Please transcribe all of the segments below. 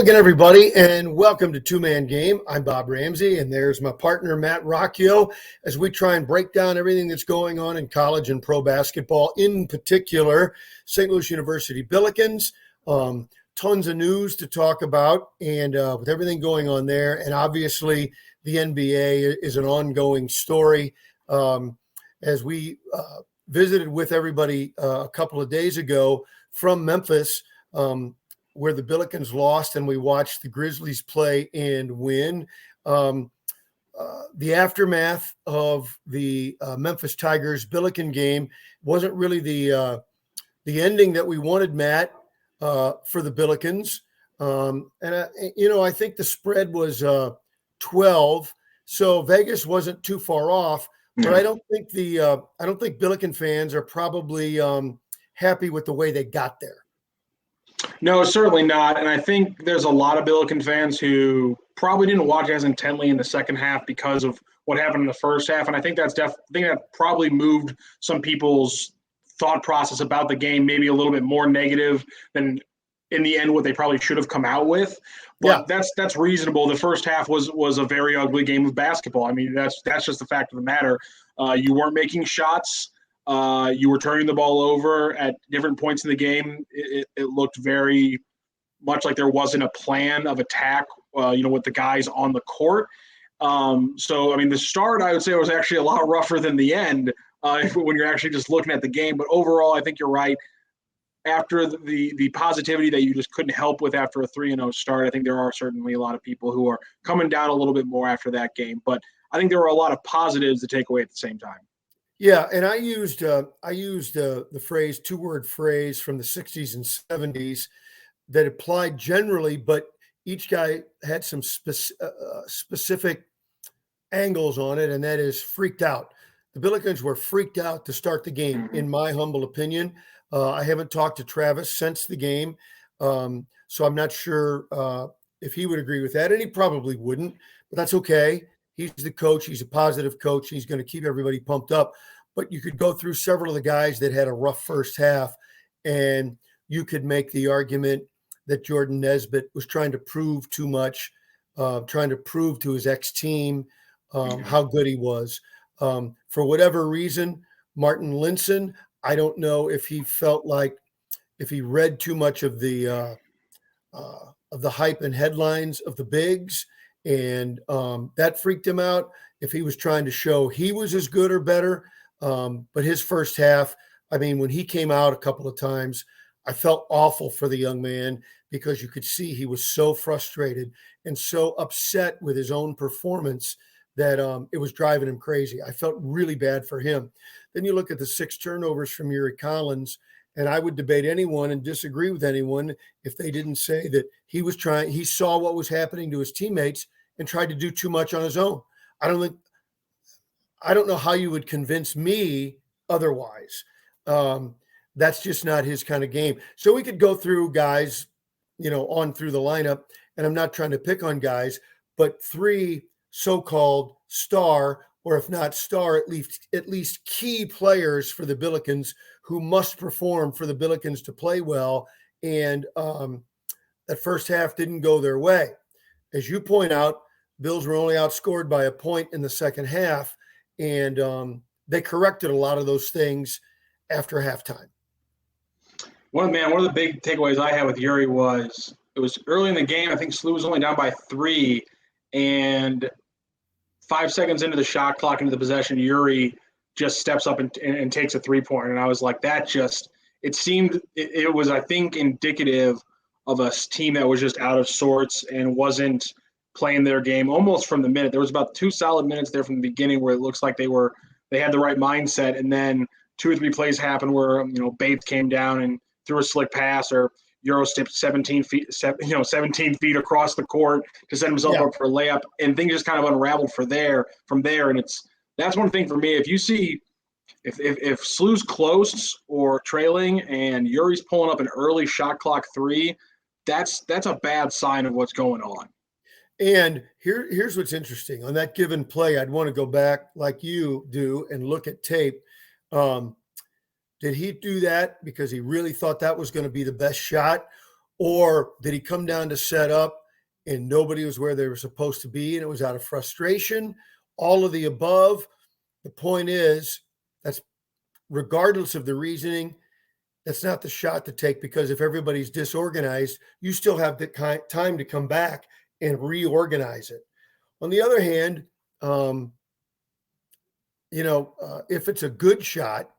again, everybody, and welcome to Two Man Game. I'm Bob Ramsey, and there's my partner, Matt Roccio, as we try and break down everything that's going on in college and pro basketball, in particular, St. Louis University Billikens. Tons of news to talk about, and with everything going on there, and obviously the NBA is an ongoing story. As we visited with everybody a couple of days ago from Memphis, where the Billikens lost, and we watched the Grizzlies play and win. The aftermath of the Memphis Tigers Billiken game wasn't really the ending that we wanted, Matt, for the Billikens. I think the spread was 12, so Vegas wasn't too far off. But I don't think Billiken fans are probably happy with the way they got there. No, certainly not. And I think there's a lot of Billiken fans who probably didn't watch as intently in the second half because of what happened in the first half. And I think that probably moved some people's thought process about the game maybe a little bit more negative than in the end what they probably should have come out with. But yeah, that's reasonable. The first half was a very ugly game of basketball. I mean, that's just the fact of the matter. You weren't making shots. You were turning the ball over at different points in the game. It looked very much like there wasn't a plan of attack, with the guys on the court. So, I mean, the start, I would say, was actually a lot rougher than the end when you're actually just looking at the game. But overall, I think you're right. After the positivity that you just couldn't help with after a 3-0 start, I think there are certainly a lot of people who are coming down a little bit more after that game. But I think there were a lot of positives to take away at the same time. Yeah, and I used the phrase, two-word phrase from the 60s and 70s that applied generally, but each guy had some specific angles on it, and that is freaked out. The Billikens were freaked out to start the game, in my humble opinion. I haven't talked to Travis since the game, so I'm not sure if he would agree with that, and he probably wouldn't, but that's okay. He's the coach. He's a positive coach. He's going to keep everybody pumped up. But you could go through several of the guys that had a rough first half, and you could make the argument that Jordan Nesbitt was trying to prove too much, trying to prove to his ex-team how good he was. For whatever reason, Martin Linson, I don't know if he felt like if he read too much of the hype and headlines of the bigs, and that freaked him out. If he was trying to show he was as good or better, but his first half, I mean, when he came out a couple of times, I felt awful for the young man because you could see he was so frustrated and so upset with his own performance that it was driving him crazy. I felt really bad for him. Then you look at the 6 turnovers from Yuri Collins, and I would debate anyone and disagree with anyone if they didn't say that he saw what was happening to his teammates and tried to do too much on his own. I don't know how you would convince me otherwise. That's just not his kind of game. So we could go through guys, on through the lineup, and I'm not trying to pick on guys, but 3 so-called star, or if not star, at least key players for the Billikens who must perform for the Billikens to play well. And that first half didn't go their way. As you point out, Bills were only outscored by a point in the second half, and they corrected a lot of those things after halftime. One of the big takeaways I had with Yuri was it was early in the game. I think SLU was only down by 3, and 5 seconds into the shot clock, into the possession, Yuri just steps up and takes a 3-pointer. And I was like, it was, I think, indicative of a team that was just out of sorts and wasn't playing their game almost from the minute. There was about 2 solid minutes there from the beginning where it looks like they had the right mindset, and then 2 or 3 plays happened where Bates came down and threw a slick pass, or Euro stepped 17 feet across the court to set himself up for a layup, and things just kind of unraveled from there. And that's one thing for me. If you see if SLU's close or trailing and Yuri's pulling up an early shot clock 3, that's a bad sign of what's going on. And here's what's interesting. On that given play, I'd want to go back like you do and look at tape. Did he do that because he really thought that was going to be the best shot? Or did he come down to set up and nobody was where they were supposed to be and it was out of frustration? All of the above. The point is, that's regardless of the reasoning, that's not the shot to take, because if everybody's disorganized, you still have the time to come back and reorganize it. On the other hand, if it's a good shot,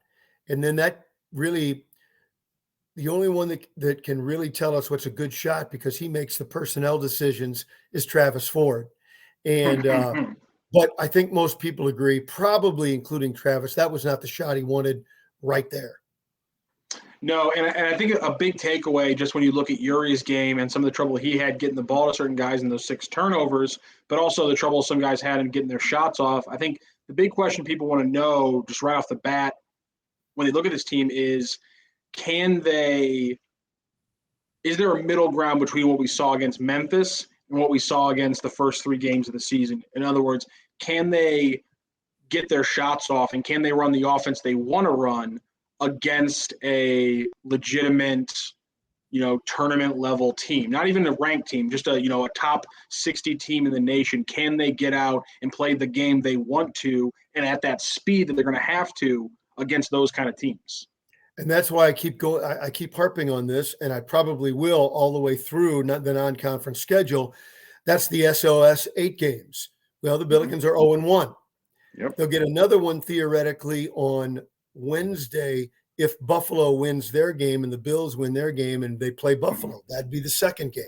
and then that really, the only one that can really tell us what's a good shot, because he makes the personnel decisions, is Travis Ford. And but I think most people agree, probably including Travis, that was not the shot he wanted right there. No, and I think a big takeaway, just when you look at Uri's game and some of the trouble he had getting the ball to certain guys in those 6 turnovers, but also the trouble some guys had in getting their shots off. I think the big question people want to know just right off the bat when they look at this team is, is there a middle ground between what we saw against Memphis and what we saw against the first 3 games of the season? In other words, can they get their shots off and can they run the offense they want to run against a legitimate, tournament level team, not even a ranked team, just a top 60 team in the nation? Can they get out and play the game they want to, and at that speed that they're going to have to against those kind of teams? And that's why I keep going. I keep harping on this, and I probably will all the way through the non-conference schedule. That's the SOS 8 games. Well, the Billikens are 0-1. Yep. They'll get another one theoretically on Wednesday if Buffalo wins their game and the Bills win their game and they play Buffalo. That'd be the second game.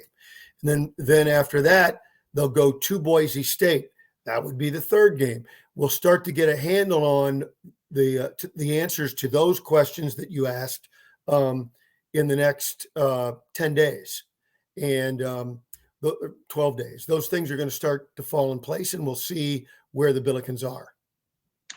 And then after that, they'll go to Boise State. That would be the third game. We'll start to get a handle on the answers to those questions that you asked in the next 10 days and 12 days. Those things are going to start to fall in place, and we'll see where the Billikens are.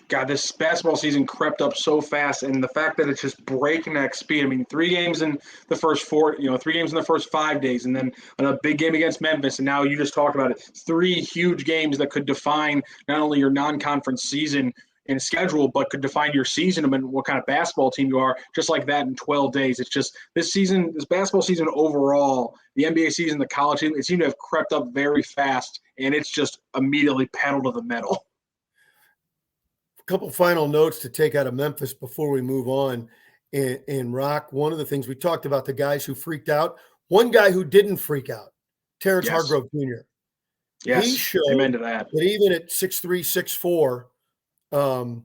God, this basketball season crept up so fast, and the fact that it's just breakneck speed. I mean, 3 games in the first 4, 3 games in the first 5 days, and then a big game against Memphis, and now you just talked about it. 3 huge games that could define not only your non-conference season and schedule, but could define your season and what kind of basketball team you are, just like that in 12 days. It's just this basketball season overall, the NBA season, the college season, it seemed to have crept up very fast, and it's just immediately pedal to the metal. Couple final notes to take out of Memphis before we move on. And Rock, one of the things we talked about, the guys who freaked out. One guy who didn't freak out, Terrence Hargrove Jr. Yes, he showed amen to that. That even at 6'3", 6'4",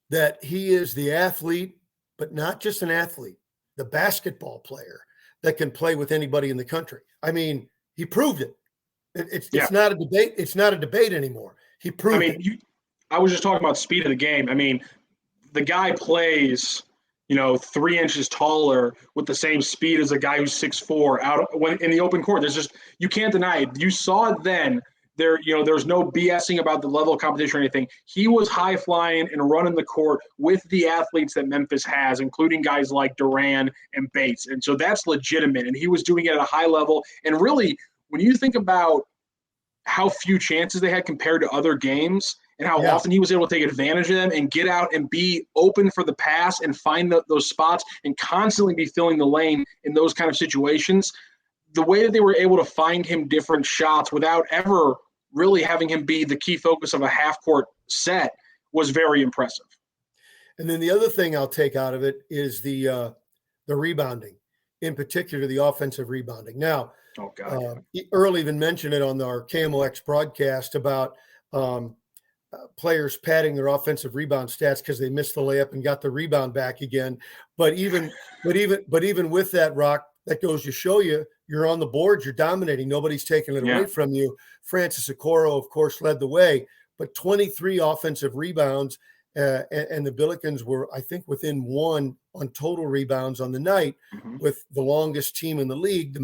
that he is the athlete, but not just an athlete, the basketball player that can play with anybody in the country. I mean, he proved it. It's not a debate. It's not a debate anymore. He proved it. I was just talking about speed of the game. I mean, the guy plays, 3 inches taller with the same speed as a guy who's 6'4" in the open court. You can't deny it. You saw it then. There's no BSing about the level of competition or anything. He was high flying and running the court with the athletes that Memphis has, including guys like Duran and Bates. And so that's legitimate. And he was doing it at a high level. And really, when you think about how few chances they had compared to other games, and how often he was able to take advantage of them and get out and be open for the pass and find those spots and constantly be filling the lane in those kind of situations, the way that they were able to find him different shots without ever really having him be the key focus of a half-court set was very impressive. And then the other thing I'll take out of it is the rebounding, in particular the offensive rebounding. Now, Earl even mentioned it on our KMOX broadcast about players padding their offensive rebound stats because they missed the layup and got the rebound back again. But even with that, Rock, that goes to show you're on the board, you're dominating. Nobody's taking it away from you. Francis Okoro, of course, led the way, but 23 offensive rebounds, and the Billikens were, I think, within 1 on total rebounds on the night, with the longest team in the league,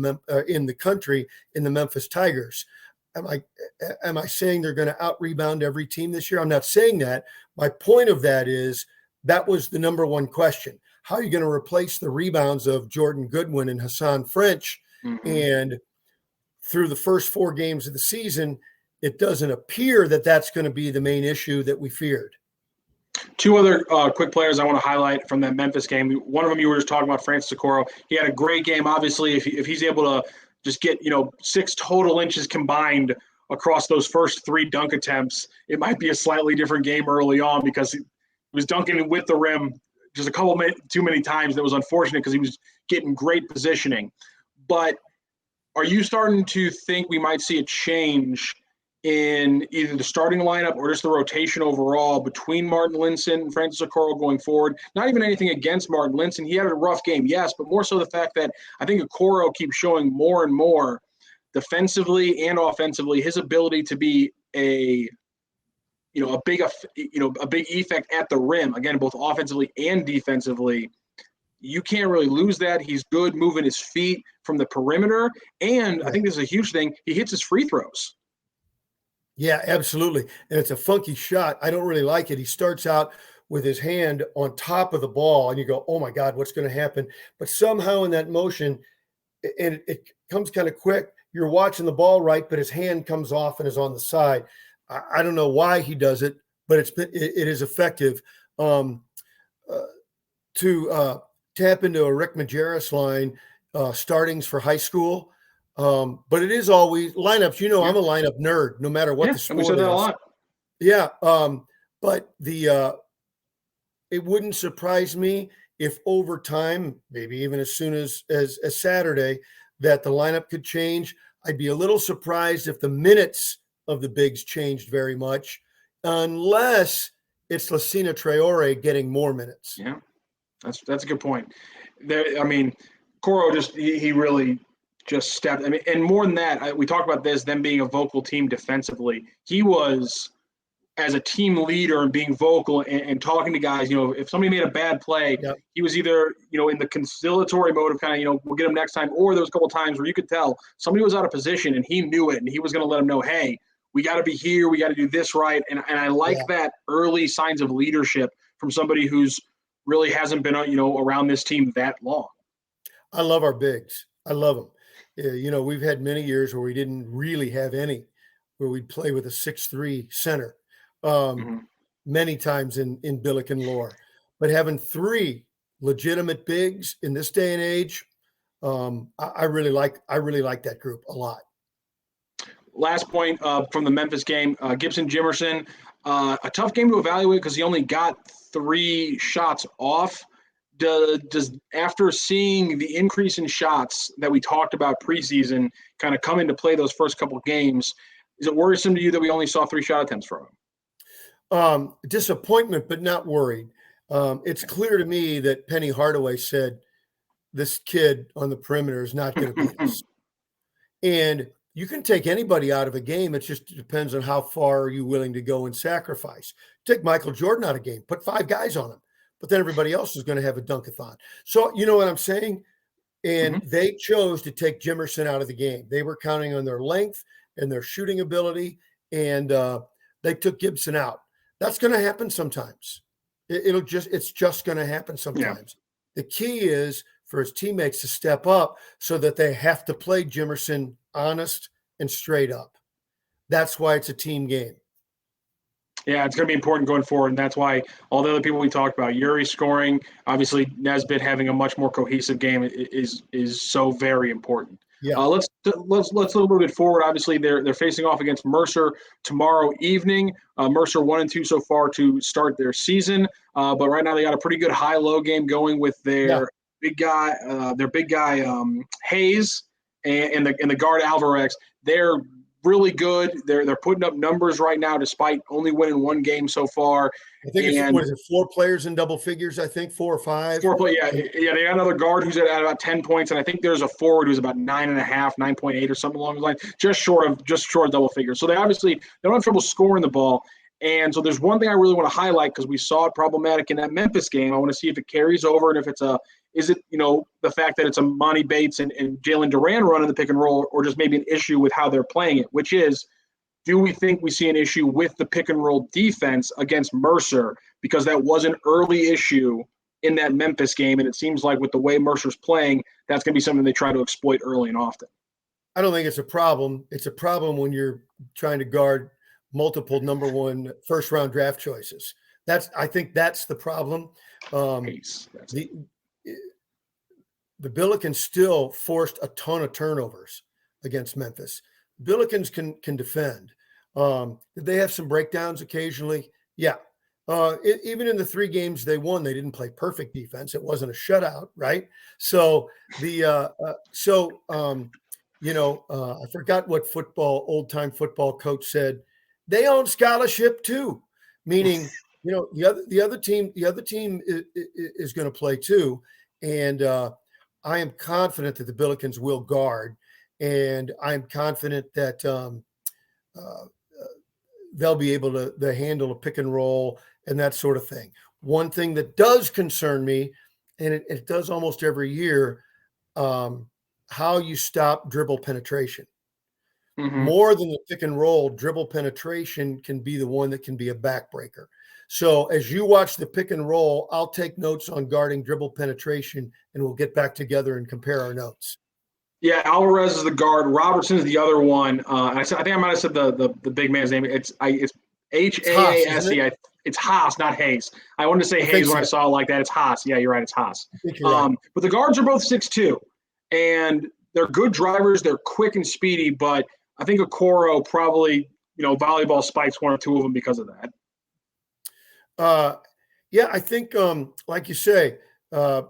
in the country, in the Memphis-Tigers. Am I saying they're going to out-rebound every team this year? I'm not saying that. My point of that is that was the number one question. How are you going to replace the rebounds of Jordan Goodwin and Hassan French? And through the first 4 games of the season, it doesn't appear that that's going to be the main issue that we feared. Two other quick players I want to highlight from that Memphis game. One of them you were just talking about, Francis Okoro. He had a great game. Obviously, if he's able to just get 6 total inches combined across those first 3 dunk attempts, it might be a slightly different game early on because he was dunking with the rim just a couple too many times. That was unfortunate because he was getting great positioning. But are you starting to think we might see a change in either the starting lineup or just the rotation overall between Martin Linson and Francis Okoro going forward? Not even anything against Martin Linson. He had a rough game, yes, but more so the fact that I think Okoro keeps showing more and more defensively and offensively his ability to be a big effect at the rim, again, both offensively and defensively. You can't really lose that. He's good moving his feet from the perimeter. And I think this is a huge thing. He hits his free throws. Yeah, absolutely. And it's a funky shot. I don't really like it. He starts out with his hand on top of the ball, and you go, oh my God, what's going to happen? But somehow in that motion, and it comes kind of quick, you're watching the ball right, but his hand comes off and is on the side. I don't know why he does it, but it is effective. To tap into a Rick Majerus line, startings for high school. But it is always lineups. I'm a lineup nerd, no matter what the sport we said that is. a lot. Yeah. But it wouldn't surprise me if over time, maybe even as soon as Saturday, that the lineup could change. I'd be a little surprised if the minutes of the bigs changed very much, unless it's Lassina Traore getting more minutes. Yeah, that's a good point. Coro he really just stepped. And more than that, we talked about them being a vocal team defensively. He was, as a team leader and being vocal and talking to guys, if somebody made a bad play, he was either, in the conciliatory mode of kind of, we'll get him next time, or there was a couple of times where you could tell somebody was out of position and he knew it and he was going to let them know, hey, we got to be here, we got to do this right. And I like that early signs of leadership from somebody who's really hasn't been, around this team that long. I love our bigs. I love them. We've had many years where we didn't really have any, where we'd play with a 6'3" center. Many times in Billiken lore, but having 3 legitimate bigs in this day and age, I really like that group a lot. Last point from the Memphis game, Gibson Jimerson, a tough game to evaluate because he only got 3 shots off. Does after seeing the increase in shots that we talked about preseason kind of come into play those first couple of games, is it worrisome to you that we only saw 3 shot attempts from him? Disappointment, but not worried. It's clear to me that Penny Hardaway said this kid on the perimeter is not going to beat us. And you can take anybody out of a game. It just depends on how far are you willing to go and sacrifice. Take Michael Jordan out of a game, put 5 guys on him, but then everybody else is going to have a dunkathon. So you know what I'm saying? And they chose to take Jimerson out of the game. They were counting on their length and their shooting ability, and they took Gibson out. That's going to happen sometimes. It's just going to happen sometimes. Yeah. The key is for his teammates to step up so that they have to play Jimerson honest and straight up. That's why it's a team game. Yeah, it's going to be important going forward, and that's why all the other people we talked about, Yuri scoring, obviously Nesbitt having a much more cohesive game is so very important. Yeah. Let's look a little bit forward. Obviously, they're facing off against Mercer tomorrow evening. Mercer 1-2 so far to start their season, but right now they got a pretty good high-low game going with their big guy, Hayes, and the guard Alvarez. They're really good. They're putting up numbers right now, despite only winning 1 game so far. I think it's 4 players in double figures. I think 4 or 5. 4 play, yeah. They got another guard who's at about 10 points, and I think there's a forward who's about 9.5, 9.8 or something along those lines, just short of double figures. So they don't have trouble scoring the ball. And so there's one thing I really want to highlight because we saw it problematic in that Memphis game. I want to see if it carries over and if is it the fact that it's a Monty Bates and Jalen Duran running the pick and roll, or just maybe an issue with how they're playing it, which is, do we think we see an issue with the pick and roll defense against Mercer? Because that was an early issue in that Memphis game, and it seems like with the way Mercer's playing, that's going to be something they try to exploit early and often. I don't think it's a problem. It's a problem when you're trying to guard multiple number 1 first-round draft choices. I think that's the problem. Pace. The the Billikens still forced a ton of turnovers against Memphis. Billikens can defend. Did they have some breakdowns occasionally? Yeah. Even in the 3 games they won, they didn't play perfect defense. It wasn't a shutout, right? So I forgot what old time football coach said. They own scholarship too, meaning the other team is going to play too, and I am confident that the Billikens will guard, and I'm confident that they'll be able to handle a pick and roll and that sort of thing. One thing that does concern me, and it does almost every year, how you stop dribble penetration. Mm-hmm. More than the pick and roll, dribble penetration can be the one that can be a backbreaker. So as you watch the pick and roll, I'll take notes on guarding dribble penetration, and we'll get back together and compare our notes. Yeah, Alvarez is the guard. Robertson's the other one. I think I might have said the big man's name. It's Haase. It's Haas, not Hayes. I wanted to say Hayes when I saw it like that. It's Haas. Yeah, you're right. It's Haas. Right. But the guards are both 6'2", and they're good drivers. They're quick and speedy, but I think Okoro probably, volleyball spikes one or two of them because of that. Yeah, I think, like you say, I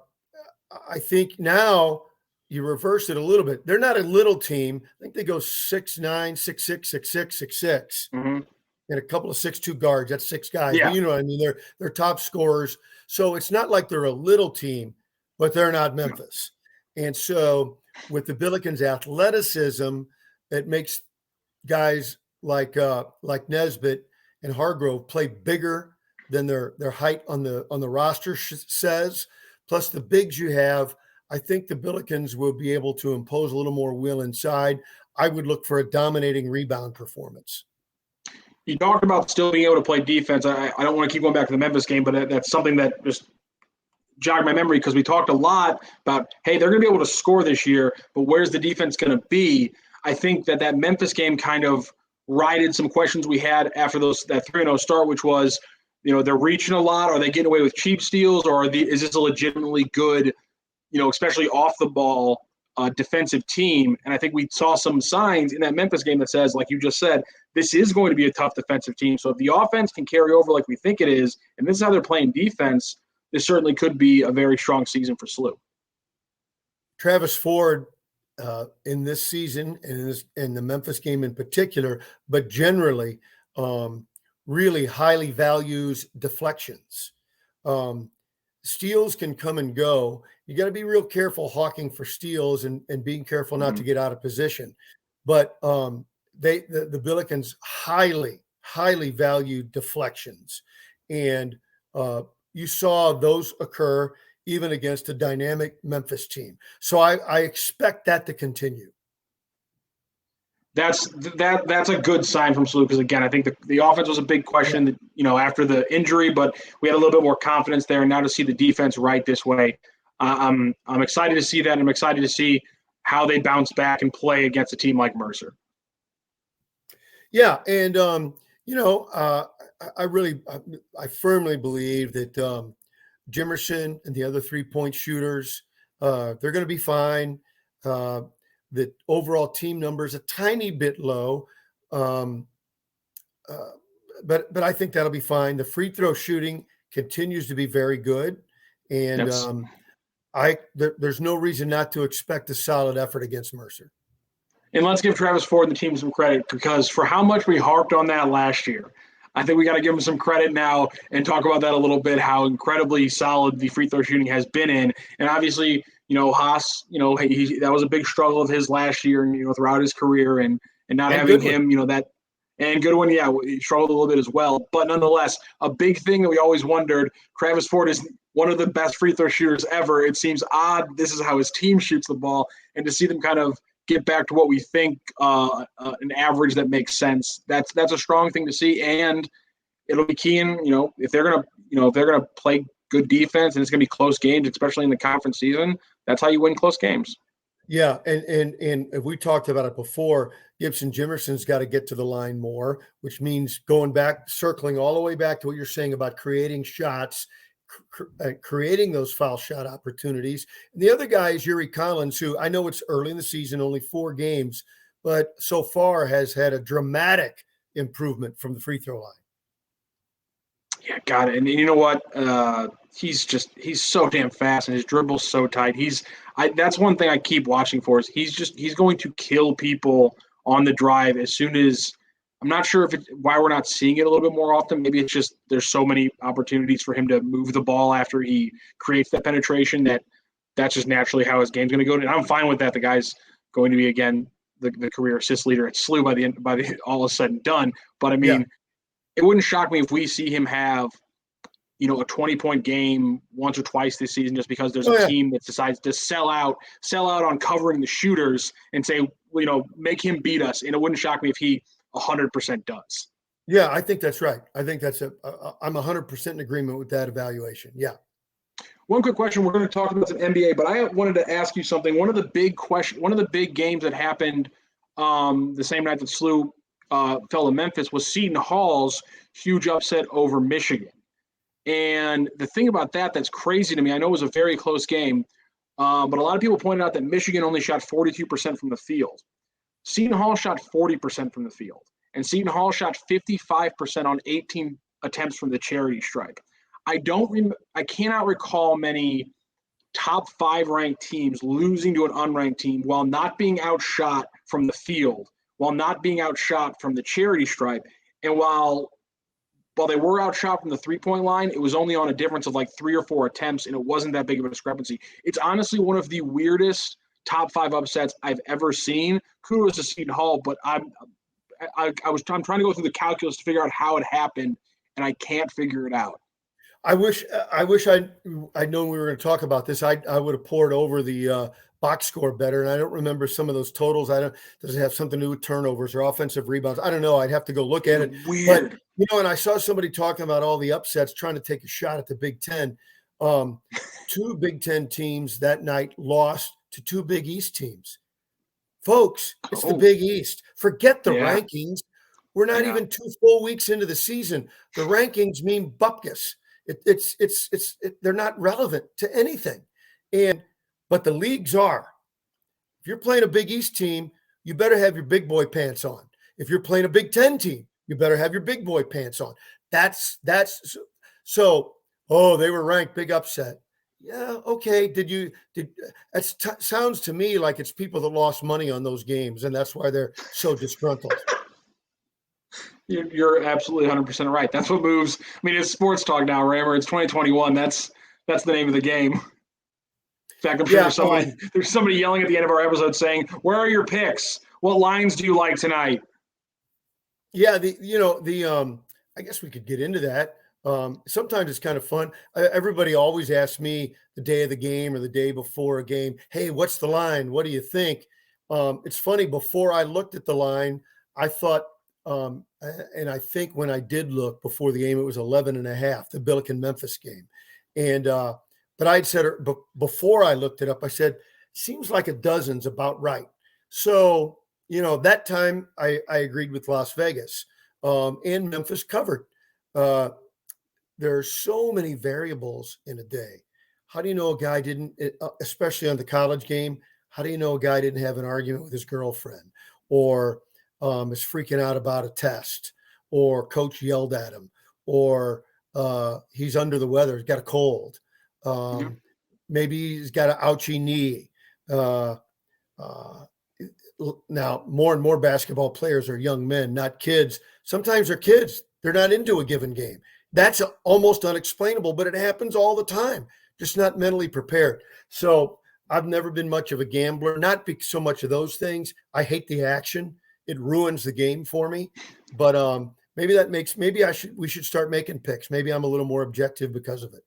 think now you reverse it a little bit. They're not a little team. I think they go 6'9", 6'6", 6'6", 6'6", and a couple of 6'2" guards. That's 6 guys. Yeah. But you know what I mean? They're top scorers. So it's not like they're a little team, but they're not Memphis. And so with the Billikens' athleticism, it makes guys like Nesbitt and Hargrove play bigger than their height on the roster says. Plus the bigs you have, I think the Billikens will be able to impose a little more will inside. I would look for a dominating rebound performance. You talked about still being able to play defense. I don't want to keep going back to the Memphis game, but that's something that just jogged my memory because we talked a lot about, hey, they're going to be able to score this year, but where's the defense going to be? I think that Memphis game kind of righted some questions we had after that 3-0 start, which was, they're reaching a lot. Are they getting away with cheap steals, or is this a legitimately good, especially off the ball defensive team? And I think we saw some signs in that Memphis game that says, like you just said, this is going to be a tough defensive team. So if the offense can carry over like we think it is, and this is how they're playing defense, this certainly could be a very strong season for SLU. Travis Ford in this season and in the Memphis game in particular, but generally really highly values deflections. Steals can come and go. You got to be real careful hawking for steals and being careful not to get out of position. But the Billikens highly value deflections. And you saw those occur even against a dynamic Memphis team. So I expect that to continue. That's a good sign from SLU because, again, I think the offense was a big question, after the injury, but we had a little bit more confidence there. And now to see the defense right this way, I'm excited to see that. And I'm excited to see how they bounce back and play against a team like Mercer. Yeah, and I firmly believe that Jimerson and the other 3-point shooters, they're going to be fine. The overall team number is a tiny bit low, but I think that'll be fine. The free throw shooting continues to be very good, and Yes. There's no reason not to expect a solid effort against Mercer. And let's give Travis Ford and the team some credit because for how much we harped on that last year, I think we got to give him some credit now and talk about that a little bit, how incredibly solid the free throw shooting has been in. And obviously, Haas, that was a big struggle of his last year and, throughout his career and not having Goodwin. him, and Goodwin, he struggled a little bit as well. But nonetheless, a big thing that we always wondered, Travis Ford is one of the best free throw shooters ever. It seems odd this is how his team shoots the ball, and to see them kind of get back to what we think an average that makes sense. That's a strong thing to see, and it'll be key in, if they're gonna play good defense and it's gonna be close games, especially in the conference season. That's how you win close games. Yeah, and we talked about it before. Gibson Jimerson's got to get to the line more, which means going back, circling all the way back to what you're saying about creating shots, creating those foul shot opportunities. And the other guy is Yuri Collins, who I know it's early in the season, only 4 games, but so far has had a dramatic improvement from the free throw line. Yeah, got it. And you know what? He's so damn fast, and his dribble's so tight. That's one thing I keep watching for is he's going to kill people on the drive as soon as. I'm not sure if why we're not seeing it a little bit more often. Maybe it's just there's so many opportunities for him to move the ball after he creates that penetration that's just naturally how his game's going to go. And I'm fine with that. The guy's going to be again the career assist leader at SLU by the all is said and done. But I mean. Yeah. It wouldn't shock me if we see him have, a 20-point game once or twice this season just because there's a team that decides to sell out on covering the shooters and say, make him beat us. And it wouldn't shock me if he 100% does. Yeah, I think that's right. I think I'm 100% in agreement with that evaluation. Yeah. One quick question. We're going to talk about some NBA, but I wanted to ask you something. One of the big games that happened the same night that SLU fell to Memphis was Seton Hall's huge upset over Michigan. And the thing about that's crazy to me, I know it was a very close game, but a lot of people pointed out that Michigan only shot 42% from the field. Seton Hall shot 40% from the field. And Seton Hall shot 55% on 18 attempts from the charity stripe. I cannot recall many top 5 ranked teams losing to an unranked team while not being outshot from the field, while not being outshot from the charity stripe. And while they were outshot from the 3-point line, it was only on a difference of like 3 or 4 attempts, and it wasn't that big of a discrepancy. It's honestly one of the weirdest top 5 upsets I've ever seen. Kudos to Seton Hall, but I'm trying to go through the calculus to figure out how it happened, and I can't figure it out. I wish I'd known we were going to talk about this. I would have poured over the box score better, and I don't remember some of those totals. Does it have something to do with turnovers or offensive rebounds? I don't know. I'd have to go look at it. Weird. But and I saw somebody talking about all the upsets, trying to take a shot at the Big Ten. 2 Big Ten teams that night lost to 2 Big East teams. Folks, it's the Big East. Forget the rankings. We're not even 2 full weeks into the season. The rankings mean bupkis. They're not relevant to anything. But the leagues are. If you're playing a Big East team, you better have your big boy pants on. If you're playing a Big Ten team, you better have your big boy pants on. That's so. Oh, they were ranked, big upset. Yeah, okay. Sounds to me like it's people that lost money on those games, and that's why they're so disgruntled. You're absolutely 100% right. That's what moves. I mean, it's sports talk now, Rammer. It's 2021. That's the name of the game. In fact, I'm sure there's somebody yelling at the end of our episode saying, "Where are your picks? What lines do you like tonight?" Yeah, I guess we could get into that. Sometimes it's kind of fun. Everybody always asks me the day of the game or the day before a game, "Hey, what's the line? What do you think?" It's funny. Before I looked at the line, I thought. And I think when I did look before the game, it was 11.5, the Billiken-Memphis game. And, but I'd said before I looked it up, I said, seems like a dozen's about right. So, that time I agreed with Las Vegas, and Memphis covered. There are so many variables in a day. How do you know a guy didn't, especially on the college game, how do you know a guy didn't have an argument with his girlfriend or is freaking out about a test, or coach yelled at him, or he's under the weather, he's got a cold. Maybe he's got an ouchy knee. Now, more and more basketball players are young men, not kids. Sometimes they're kids. They're not into a given game. That's almost unexplainable, but it happens all the time, just not mentally prepared. So I've never been much of a gambler, not so much of those things. I hate the action. It ruins the game for me, but we should start making picks. Maybe I'm a little more objective because of it.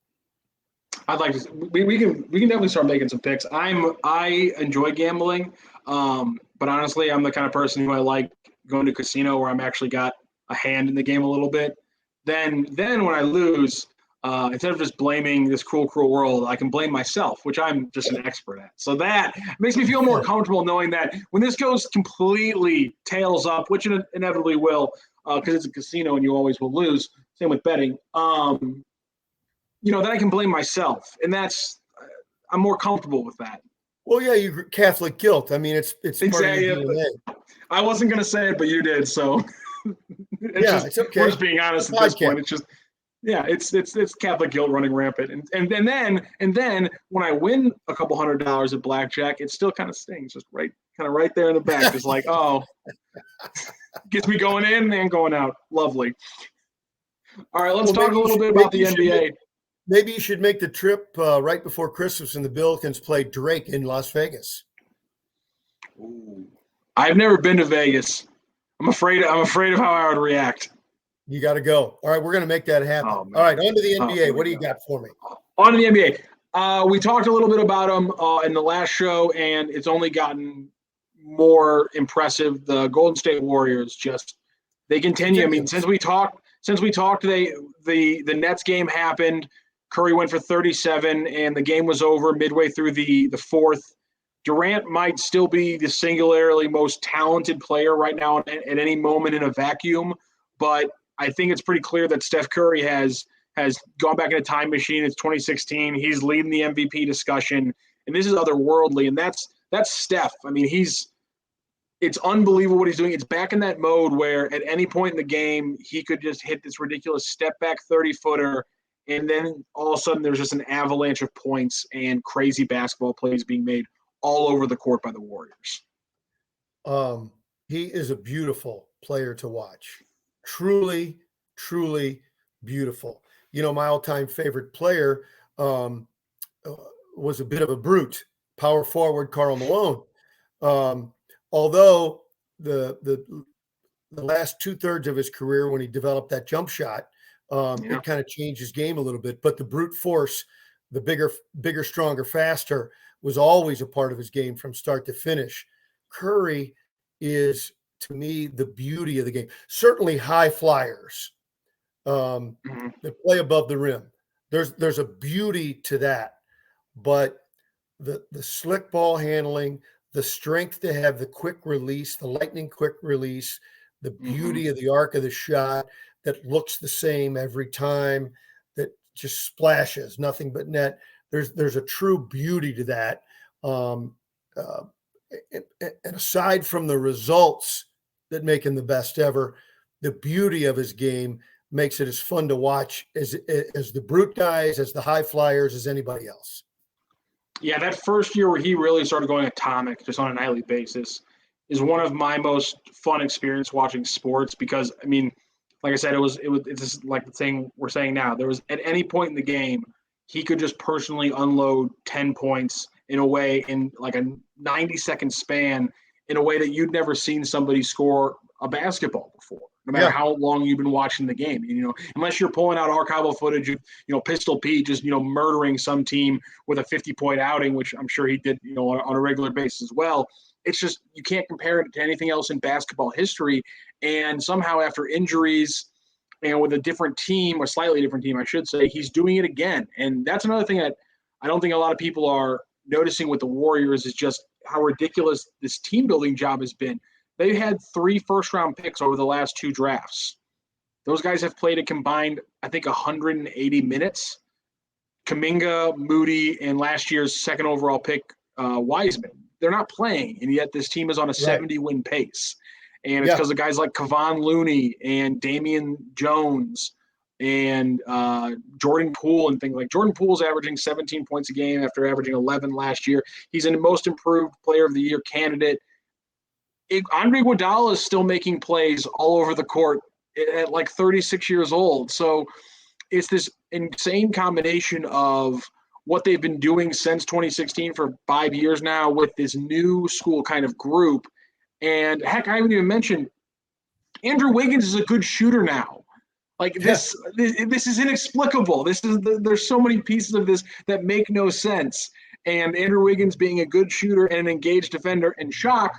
I'd like to. We can definitely start making some picks. I enjoy gambling, but honestly, I'm the kind of person who I like going to a casino where I'm actually got a hand in the game a little bit. Then when I lose, instead of just blaming this cruel, cruel world, I can blame myself, which I'm just an expert at. So that makes me feel more comfortable knowing that when this goes completely tails up, which it inevitably will, because it's a casino and you always will lose. Same with betting. Then I can blame myself, and I'm more comfortable with that. Well, yeah, you Catholic guilt. I mean, it's part of your DNA. I wasn't going to say it, but you did. So it's okay. We're just being honest at this point. It's just, it's Catholic guilt running rampant. And then when I win a couple $100 at blackjack, it still kind of stings, just right there in the back, just like, oh, gets me going in and going out. Lovely. All right, let's talk a little bit about the NBA. Maybe you should make the trip right before Christmas and the Billikens play Drake in Las Vegas. Ooh. I've never been to Vegas. I'm afraid of how I would react. You got to go. All right, we're going to make that happen. All right, on to the NBA. What do you got for me? On to the NBA. We talked a little bit about them in the last show, and it's only gotten more impressive. The Golden State Warriors they continue. I mean, since we talked, the Nets game happened. Curry went for 37, and the game was over midway through the fourth. Durant might still be the singularly most talented player right now at any moment in a vacuum, but I think it's pretty clear that Steph Curry has gone back in a time machine. It's 2016. He's leading the MVP discussion, and this is otherworldly, and that's Steph. I mean, it's unbelievable what he's doing. It's back in that mode where at any point in the game, he could just hit this ridiculous step-back 30-footer, and then all of a sudden there's just an avalanche of points and crazy basketball plays being made all over the court by the Warriors. He is a beautiful player to watch. Truly, truly beautiful. My all-time favorite player was a bit of a brute, power forward Karl Malone. Although the last 2/3 of his career, when he developed that jump shot, it kind of changed his game a little bit. But the brute force, the bigger, stronger, faster, was always a part of his game from start to finish. Curry is, to me, the beauty of the game. Certainly high flyers that play above the rim. There's a beauty to that. But the slick ball handling, the strength to have the quick release, the lightning quick release, the beauty of the arc of the shot that looks the same every time, that just splashes, nothing but net. There's a true beauty to that. And aside from the results that make him the best ever, the beauty of his game makes it as fun to watch as the brute guys, as the high flyers, as anybody else. Yeah, that first year where he really started going atomic just on a nightly basis is one of my most fun experience watching sports, because, I mean, like I said, it's just like the thing we're saying now. There was, at any point in the game, he could just personally unload 10 points in a way, in like a 90-second span, in a way that you'd never seen somebody score a basketball before, no matter how long you've been watching the game. Unless you're pulling out archival footage of, Pistol Pete just, murdering some team with a 50-point outing, which I'm sure he did, on a regular basis as well. It's just, you can't compare it to anything else in basketball history. And somehow, after injuries and with a different team, a slightly different team, I should say, he's doing it again. And that's another thing that I don't think a lot of people are noticing with the Warriors, is just how ridiculous this team building job has been. They had 3 first-round picks over the last 2 drafts. Those guys have played a combined, I think, 180 minutes. Kuminga, Moody, and last year's second overall pick, Wiseman. They're not playing, and yet this team is on a 70-win pace. And it's because of guys like Kevon Looney and Damian Jones and Jordan Poole and things like Jordan Poole's averaging 17 points a game after averaging 11 last year. He's a most improved player of the year candidate. Andre Iguodala is still making plays all over the court at like 36 years old. So it's this insane combination of what they've been doing since 2016 for 5 years now with this new school kind of group. And heck, I haven't even mentioned Andrew Wiggins is a good shooter now. Like this is inexplicable. There's so many pieces of this that make no sense. And Andrew Wiggins being a good shooter and an engaged defender, and Shock,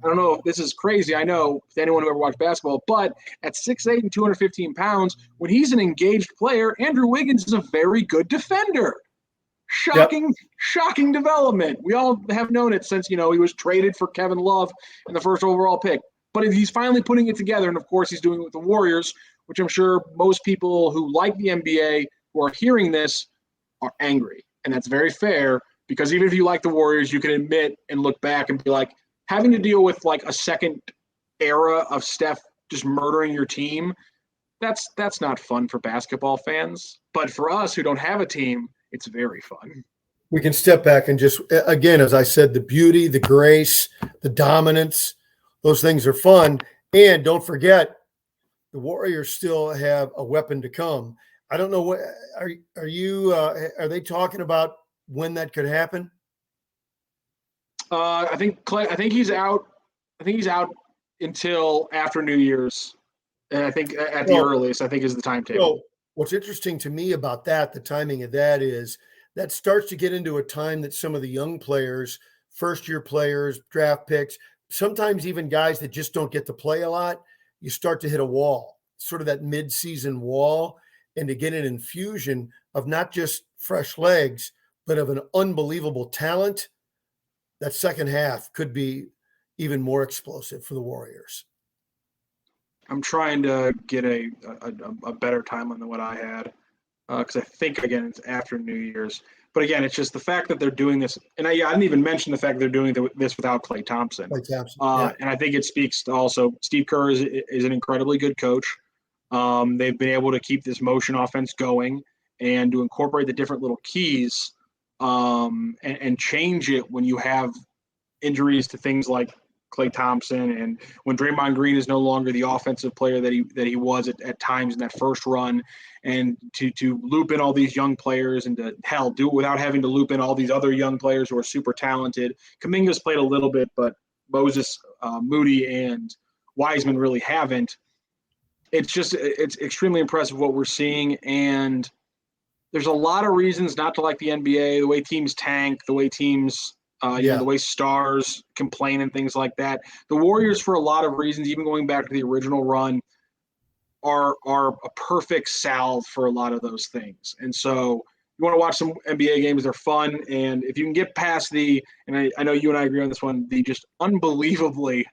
I don't know if this is crazy. I know to anyone who ever watched basketball, but at 6'8" and 215 pounds, when he's an engaged player, Andrew Wiggins is a very good defender. Yep. Shocking development. We all have known it since, he was traded for Kevin Love in the first overall pick. But he's finally putting it together, and of course he's doing it with the Warriors, which I'm sure most people who like the NBA who are hearing this are angry. And that's very fair, because even if you like the Warriors, you can admit and look back and be like, having to deal with like a second era of Steph just murdering your team, that's not fun for basketball fans. But for us who don't have a team, it's very fun. We can step back and just, again, as I said, the beauty, the grace, the dominance, those things are fun. And don't forget, the Warriors still have a weapon to come. I don't know what are they talking about when that could happen? I think he's out. I think he's out until after New Year's, and I think at the earliest, I think is the timetable. So what's interesting to me about that, the timing of that, is that starts to get into a time that some of the young players, first-year players, draft picks, sometimes even guys that just don't get to play a lot, you start to hit a wall, sort of that mid-season wall, and to get an infusion of not just fresh legs, but of an unbelievable talent. That second half could be even more explosive for the Warriors. I'm trying to get a better timeline than what I had, because I think, again, it's after New Year's. But again, it's just the fact that they're doing this, and I didn't even mention the fact that they're doing this without Klay Thompson. Yeah. And I think it speaks to also Steve Kerr is an incredibly good coach. They've been able to keep this motion offense going and to incorporate the different little keys and change it when you have injuries to things like Klay Thompson, and when Draymond Green is no longer the offensive player that he was at times in that first run, and to loop in all these young players and to do it without having to loop in all these other young players who are super talented. Kuminga's played a little bit, but Moses, Moody, and Wiseman really haven't. It's extremely impressive what we're seeing, and there's a lot of reasons not to like the NBA, the way teams tank, the way teams the way stars complain and things like that. The Warriors, for a lot of reasons, even going back to the original run, are a perfect salve for a lot of those things. And so you want to watch some NBA games, they're fun. And if you can get past and I know you and I agree on this one, the just unbelievably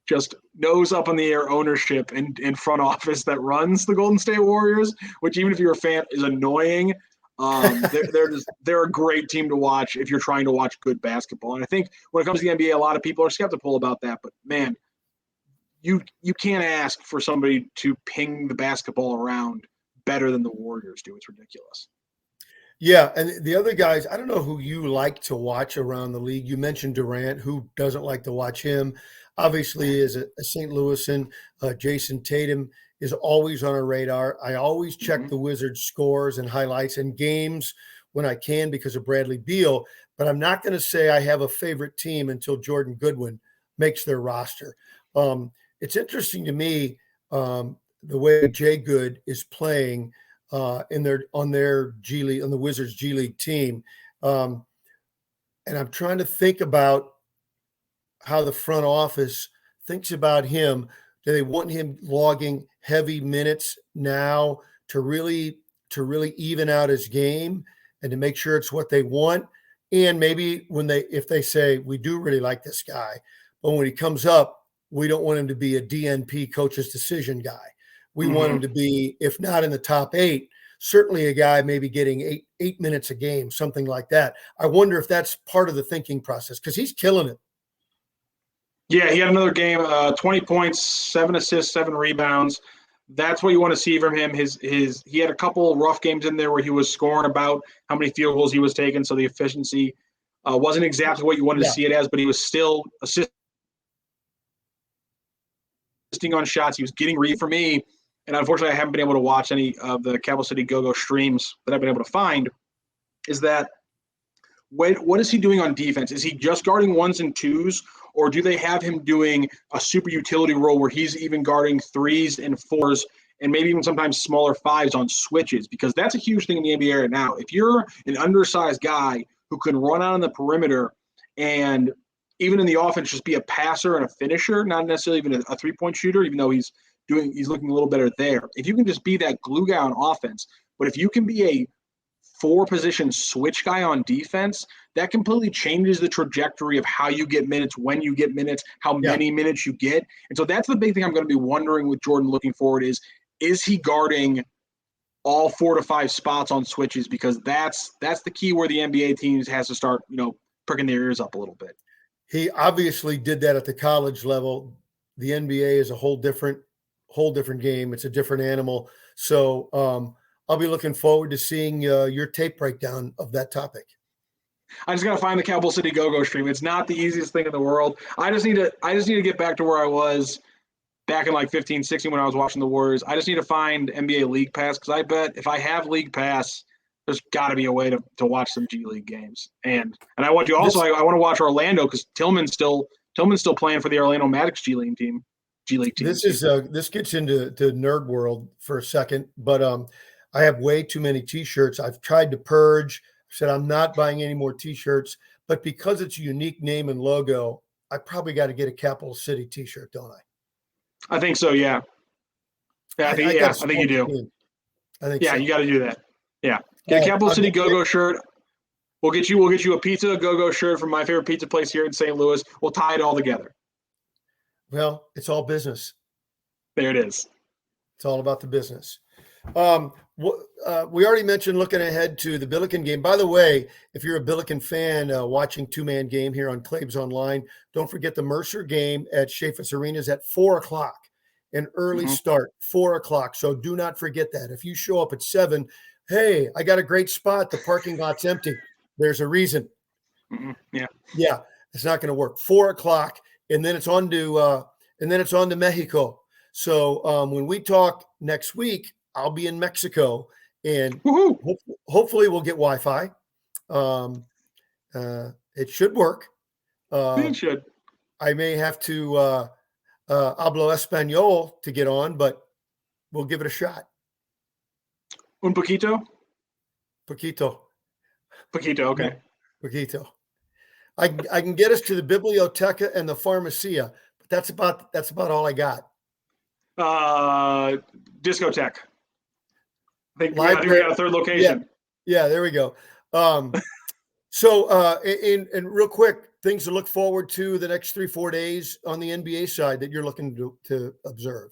just nose up in the air ownership and front office that runs the Golden State Warriors, which even if you're a fan is annoying. They're a great team to watch if you're trying to watch good basketball. And I think when it comes to the NBA, a lot of people are skeptical about that. But man, you can't ask for somebody to ping the basketball around better than the Warriors do. It's ridiculous. Yeah, and the other guys, I don't know who you like to watch around the league. You mentioned Durant. Who doesn't like to watch him? Obviously, as a St. Louisan, Jason Tatum is always on our radar. I always check the Wizards scores and highlights and games when I can because of Bradley Beal, but I'm not going to say I have a favorite team until Jordan Goodwin makes their roster. It's interesting to me the way Jay Good is playing on their G League, on the Wizards G League team. And I'm trying to think about how the front office thinks about him. Do they want him logging heavy minutes now to really even out his game and to make sure it's what they want? And maybe if they say, we do really like this guy, but when he comes up, we don't want him to be a DNP coach's decision guy. We want him to be, if not in the top 8, certainly a guy maybe getting eight minutes a game, something like that. I wonder if that's part of the thinking process because he's killing it. Yeah, he had another game, 20 points, 7 assists, 7 rebounds. That's what you want to see from him. He had a couple rough games in there where he was scoring about how many field goals he was taking, so the efficiency wasn't exactly what you wanted to see it as, but he was still assisting on shots. He was getting read for me, and unfortunately I haven't been able to watch any of the Capital City Go-Go streams that I've been able to find, is that what is he doing on defense? Is he just guarding 1s and 2s, or do they have him doing a super utility role where he's even guarding 3s and 4s and maybe even sometimes smaller 5s on switches? Because that's a huge thing in the NBA right now. If you're an undersized guy who can run out on the perimeter and even in the offense, just be a passer and a finisher, not necessarily even a 3-point shooter, even though he's looking a little better there. If you can just be that glue guy on offense, but if you can be a 4-position switch guy on defense, that completely changes the trajectory of how you get minutes, when you get minutes, how many minutes you get. And so that's the big thing I'm going to be wondering with Jordan looking forward is he guarding all 4 to 5 spots on switches? Because that's the key where the NBA teams has to start, pricking their ears up a little bit. He obviously did that at the college level. The NBA is a whole different game. It's a different animal. So I'll be looking forward to seeing your tape breakdown of that topic. I just got to find the Capital City Go-Go stream. It's not the easiest thing in the world. I just need to get back to where I was back in like 15, 16 when I was watching the Warriors. I just need to find NBA League Pass, because I bet if I have League Pass, there's got to be a way to watch some G League games. And I want to also I want to watch Orlando, because Tillman's still playing for the Orlando Magic G League team. This gets into nerd world for a second, but I have way too many T-shirts. I've tried to purge. I said I'm not buying any more T-shirts, but because it's a unique name and logo, I probably got to get a Capital City T-shirt, don't I? I think so. Yeah. I think you do. I think so. You got to do that. Yeah. Get a Capital City Go-Go shirt. We'll get you a pizza Go-Go shirt from my favorite pizza place here in St. Louis. We'll tie it all together. Well, it's all business. There it is. It's all about the business. We already mentioned looking ahead to the Billiken game. By the way, if you're a Billiken fan watching two-man game here on Claves Online, don't forget the Mercer game at Chaffetz Arena is at 4:00, an early start, 4:00. So do not forget that. If you show up at 7, hey, I got a great spot. The parking lot's empty. There's a reason. Yeah, it's not going to work. 4:00, and then it's on to Mexico. So when we talk next week, I'll be in Mexico, and hopefully we'll get Wi-Fi. It should work. It should. I may have to hablo español to get on, but we'll give it a shot. Un poquito? Poquito, okay. Poquito. I can get us to the biblioteca and the pharmacia, but that's about all I got. Discotheque. I think we got a third location. Yeah, there we go. So and real quick, things to look forward to the next 3-4 days on the NBA side that you're looking to observe.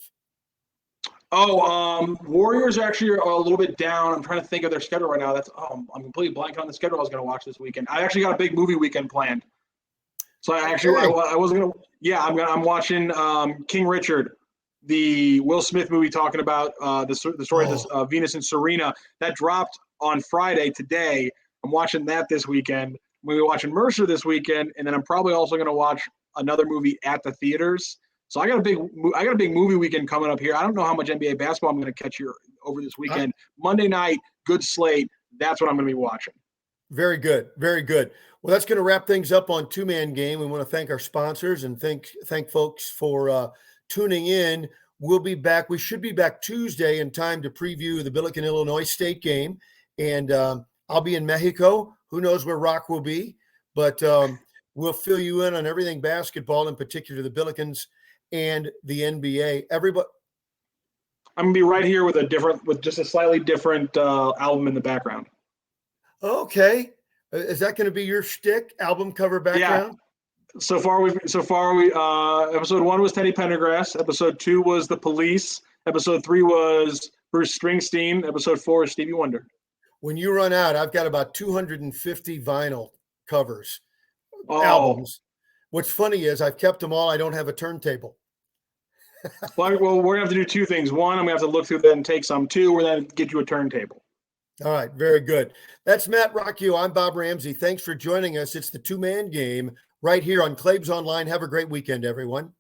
Warriors actually are a little bit down. I'm trying to think of their schedule right now. I'm completely blanking on the schedule I was going to watch this weekend. I actually got a big movie weekend planned. So I wasn't going to. Yeah, I'm watching King Richard, the Will Smith movie talking about the story of Venus and Serena. That dropped on Friday today. I'm watching that this weekend. I'm going to be watching Mercer this weekend, and then I'm probably also going to watch another movie at the theaters. So I got a big movie weekend coming up here. I don't know how much NBA basketball I'm going to catch here over this weekend. Monday night, good slate. That's what I'm going to be watching. Very good. Very good. Well, that's going to wrap things up on Two-Man Game. We want to thank our sponsors and thank folks for tuning in. We'll be back. We should be back Tuesday in time to preview the Billiken, Illinois State game. And I'll be in Mexico. Who knows where Rock will be, but we'll fill you in on everything basketball, in particular the Billikens and the NBA. Everybody, I'm gonna be right here with just a slightly different album in the background. Okay, is that going to be your shtick? Album cover background? Yeah. So far we episode 1 was Teddy Pendergrass. Episode 2 was The Police. Episode 3 was Bruce Springsteen. Episode 4 is Stevie Wonder. When you run out, I've got about 250 vinyl covers, albums. What's funny is I've kept them all. I don't have a turntable. Well, we're going to have to do 2 things. 1, I'm going to have to look through that and take some. 2, we're going to get you a turntable. All right. Very good. That's Matt Roccio. I'm Bob Ramsey. Thanks for joining us. It's the Two-Man Game right here on Claves Online. Have a great weekend, everyone.